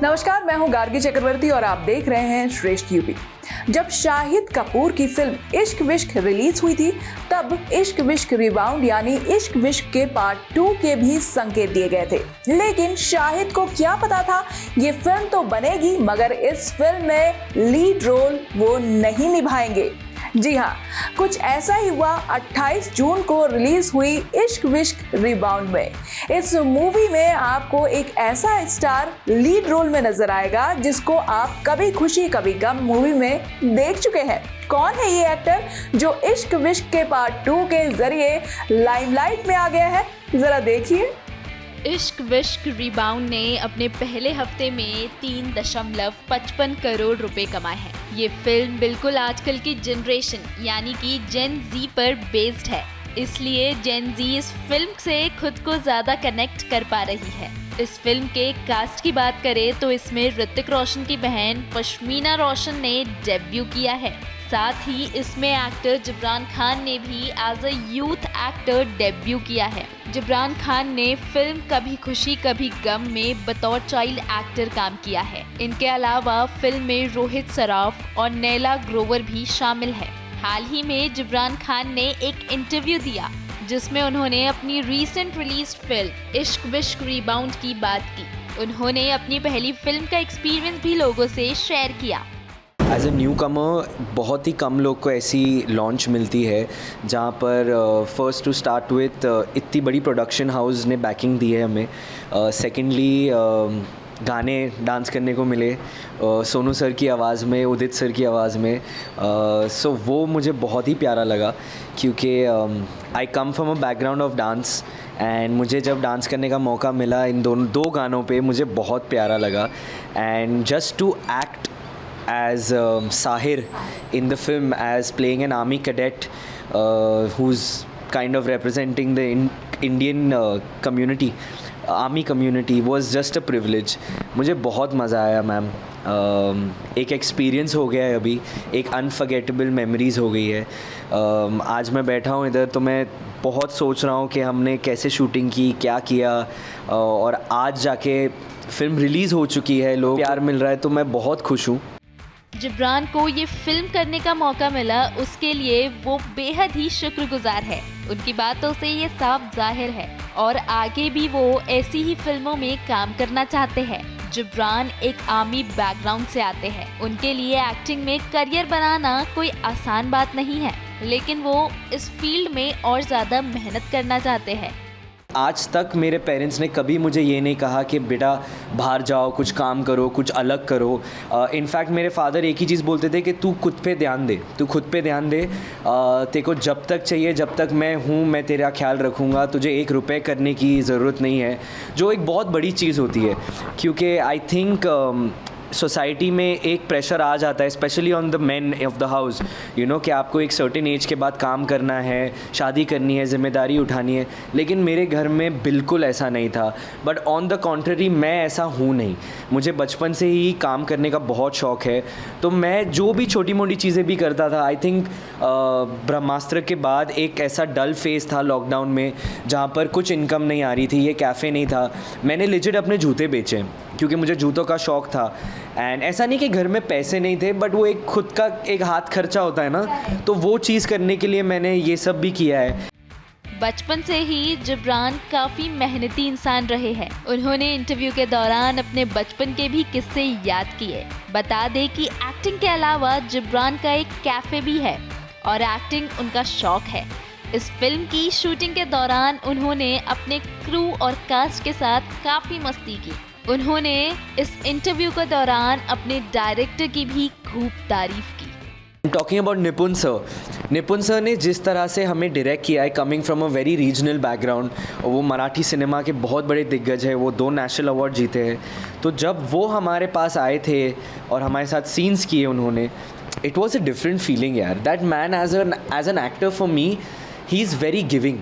नमस्कार, मैं हूं गार्गी चक्रवर्ती और आप देख रहे हैं श्रेष्ठ यूपी। जब शाहिद कपूर की फिल्म इश्क विश्क रिलीज हुई थी, तब इश्क विश्क रिबाउंड यानी इश्क विश्क के पार्ट 2 के भी संकेत दिए गए थे। लेकिन शाहिद को क्या पता था, ये फिल्म तो बनेगी मगर इस फिल्म में लीड रोल वो नहीं निभाएंगे। जी हाँ, कुछ ऐसा ही हुआ 28 जून को रिलीज हुई इश्क विश्क रिबाउंड में। इस मूवी में आपको एक ऐसा स्टार लीड रोल में नजर आएगा जिसको आप कभी खुशी कभी गम मूवी में देख चुके हैं। कौन है ये एक्टर जो इश्क विश्क के पार्ट 2 के जरिए लाइमलाइट में आ गया है, जरा देखिए। इश्क विश्क रिबाउंड ने अपने पहले हफ्ते में 3.55 करोड़ रुपए कमाए हैं। ये फिल्म बिल्कुल आजकल की जनरेशन यानी कि जेन जी पर बेस्ड है, इसलिए जेन जी इस फिल्म से खुद को ज्यादा कनेक्ट कर पा रही है। इस फिल्म के कास्ट की बात करें तो इसमें ऋतिक रोशन की बहन पश्मीना रोशन ने डेब्यू किया है। साथ ही इसमें एक्टर जिब्रान खान ने भी as a youth actor debut किया है। जिब्रान खान ने फिल्म कभी खुशी कभी गम में बतौर चाइल्ड एक्टर काम किया है। इनके अलावा फिल्म में रोहित सराफ और नैला ग्रोवर भी शामिल है। हाल ही में जिब्रान खान ने एक इंटरव्यू दिया जिसमें उन्होंने अपनी रीसेंट रिलीज फिल्म इश्क विश्क रिबाउंड की बात की। उन्होंने अपनी पहली फिल्म का एक्सपीरियंस भी लोगों से शेयर किया। एज अ न्यू कमर बहुत ही कम लोग को ऐसी लॉन्च मिलती है जहाँ पर फर्स्ट टू स्टार्ट विथ इतनी बड़ी प्रोडक्शन हाउस ने बैकिंग दी है हमें। सेकेंडली गाने डांस करने को मिले सोनू सर की आवाज़ में, उदित सर की आवाज़ में। सो वो मुझे बहुत ही प्यारा लगा क्योंकि I come from a background of dance and मुझे जब डांस करने का मौका मिला इन दो गानों पे मुझे बहुत प्यारा लगा। And just to act as Sahir in the film, as playing an army cadet who's kind of representing the Indian community, army community, was just a privilege. मुझे बहुत मज़ा आया मैम। एक एक्सपीरियंस हो गया है अभी, एक अनफर्गेटेबल मेमोरीज़ हो गई है। आज मैं बैठा हूँ इधर तो मैं बहुत सोच रहा हूँ कि हमने कैसे शूटिंग की, क्या किया, और आज जाके फिल्म रिलीज़ हो चुकी है, लोग प्यार मिल रहा है, तो मैं बहुत खुश हूँ। जिब्रान को ये फिल्म करने का मौका मिला, उसके लिए वो बेहद ही शुक्रगुजार है। उनकी बातों से ये साफ जाहिर है और आगे भी वो ऐसी ही फिल्मों में काम करना चाहते हैं। जिब्रान एक आर्मी बैकग्राउंड से आते हैं, उनके लिए एक्टिंग में करियर बनाना कोई आसान बात नहीं है, लेकिन वो इस फील्ड में और ज़्यादा मेहनत करना चाहते हैं। आज तक मेरे पेरेंट्स ने कभी मुझे ये नहीं कहा कि बेटा बाहर जाओ, कुछ काम करो, कुछ अलग करो। इनफैक्ट मेरे फादर एक ही चीज़ बोलते थे कि तू खुद पे ध्यान दे, तू खुद पे ध्यान दे, तेरे को जब तक चाहिए, जब तक मैं हूँ मैं तेरा ख्याल रखूँगा, तुझे 1 रुपये करने की ज़रूरत नहीं है, जो एक बहुत बड़ी चीज़ होती है। क्योंकि आई थिंक सोसाइटी में एक प्रेशर आ जाता है, specially on the man of the house, you know, कि आपको एक सर्टेन एज के बाद काम करना है, शादी करनी है, जिम्मेदारी उठानी है। लेकिन मेरे घर में बिल्कुल ऐसा नहीं था। बट ऑन द कॉन्ट्ररी मैं ऐसा हूँ नहीं, मुझे बचपन से ही काम करने का बहुत शौक़ है। तो मैं जो भी छोटी मोटी चीज़ें भी करता था, आई थिंक ब्रह्मास्त्र के बाद एक ऐसा डल फेस था लॉकडाउन में जहाँ पर कुछ इनकम नहीं आ रही थी, ये कैफ़े नहीं था, मैंने लिजिट अपने जूते बेचे क्योंकि मुझे जूतों का शौक़ था। एंड ऐसा नहीं कि घर में पैसे नहीं थे, बट वो एक खुद का एक हाथ खर्चा होता है ना, तो वो चीज़ करने के लिए मैंने ये सब भी किया है। बचपन से ही जिब्रान काफ़ी मेहनती इंसान रहे हैं। उन्होंने इंटरव्यू के दौरान अपने बचपन के भी किस्से याद किए। बता दें कि एक्टिंग के अलावा जिब्रान का एक कैफ़े भी है और एक्टिंग उनका शौक़ है। इस फिल्म की शूटिंग के दौरान उन्होंने अपने क्रू और कास्ट के साथ काफ़ी मस्ती की। उन्होंने इस इंटरव्यू के दौरान अपने डायरेक्टर की भी खूब तारीफ की। टॉकिंग अबाउट निपुण सर ने जिस तरह से हमें डायरेक्ट किया है, coming from a very regional background, वो मराठी सिनेमा के बहुत बड़े दिग्गज हैं, वो 2 नेशनल अवार्ड जीते हैं। तो जब वो हमारे पास आए थे और हमारे साथ सीन्स किए उन्होंने, it was a different feeling यार। That man as an actor for me, he is very giving.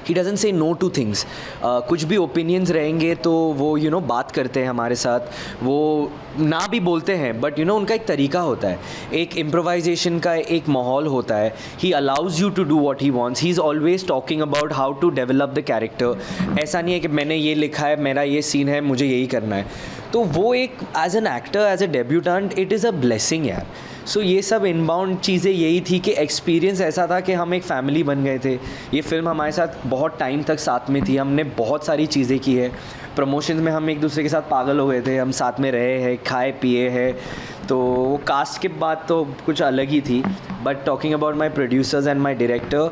He doesn't say no to things. कुछ भी ओपिनियंस रहेंगे तो वो बात करते हैं हमारे साथ, वो ना भी बोलते हैं बट उनका एक तरीका होता है, एक इम्प्रोवाइजेशन का एक माहौल होता है। He allows you to do what he wants, he is always talking about how to develop the character. ऐसा नहीं है कि मैंने ये लिखा है, मेरा ये सीन है, मुझे यही करना है। तो वो एक as an actor, as a debutante, it is a blessing यार। सो ये सब इनबाउंड चीज़ें यही थी कि एक्सपीरियंस ऐसा था कि हम एक फ़ैमिली बन गए थे। ये फ़िल्म हमारे साथ बहुत टाइम तक साथ में थी, हमने बहुत सारी चीज़ें की है। प्रमोशंस में हम एक दूसरे के साथ पागल हो गए थे, हम साथ में रहे हैं, खाए पिए हैं। तो वो कास्ट के बाद तो कुछ अलग ही थी। But talking about my producers and my director,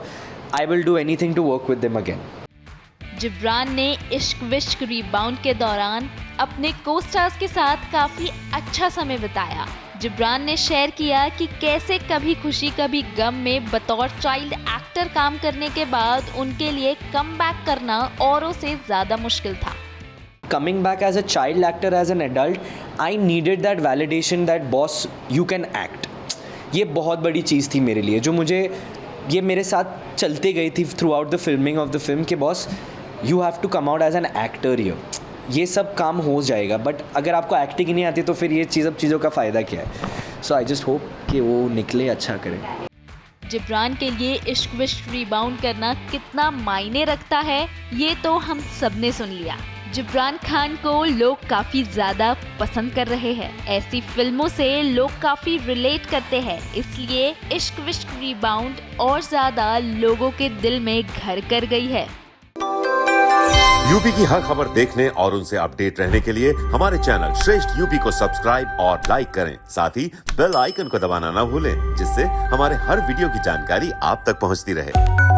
I will do anything to work with them again. Jibran ने इश्क विश्क रीबाउंड के दौरान अपने को स्टार्स के साथ काफ़ी अच्छा समय बिताया। जिब्रान ने शेयर किया कि कैसे कभी खुशी कभी गम में बतौर चाइल्ड एक्टर काम करने के बाद उनके लिए कम बैक करना औरों से ज़्यादा मुश्किल था। Coming back as a child actor, as an adult, I needed that validation that boss, you can act. ये बहुत बड़ी चीज़ थी मेरे लिए, जो ये मेरे साथ चलते गई थी throughout the filming of the film कि boss you have to come out as an actor here. ये सब काम हो जाएगा, बट अगर आपको एक्टिंग ही नहीं आती तो फिर ये चीज़ों का फ़ायदा क्या है। सो आई जस्ट होप कि वो निकले, अच्छा करें। जिब्रान के लिए इश्क विश्क रीबाउंड करना कितना मायने रखता है ये तो हम सब ने सुन लिया। जिब्रान खान को लोग काफी ज्यादा पसंद कर रहे हैं, ऐसी फिल्मों से लोग काफी रिलेट करते हैं, इसलिए इश्क विश्क रीबाउंड और ज्यादा लोगों के दिल में घर कर गई है। यूपी की हर खबर देखने और उनसे अपडेट रहने के लिए हमारे चैनल श्रेष्ठ यूपी को सब्सक्राइब और लाइक करें। साथ ही बेल आइकन को दबाना ना भूलें, जिससे हमारे हर वीडियो की जानकारी आप तक पहुंचती रहे।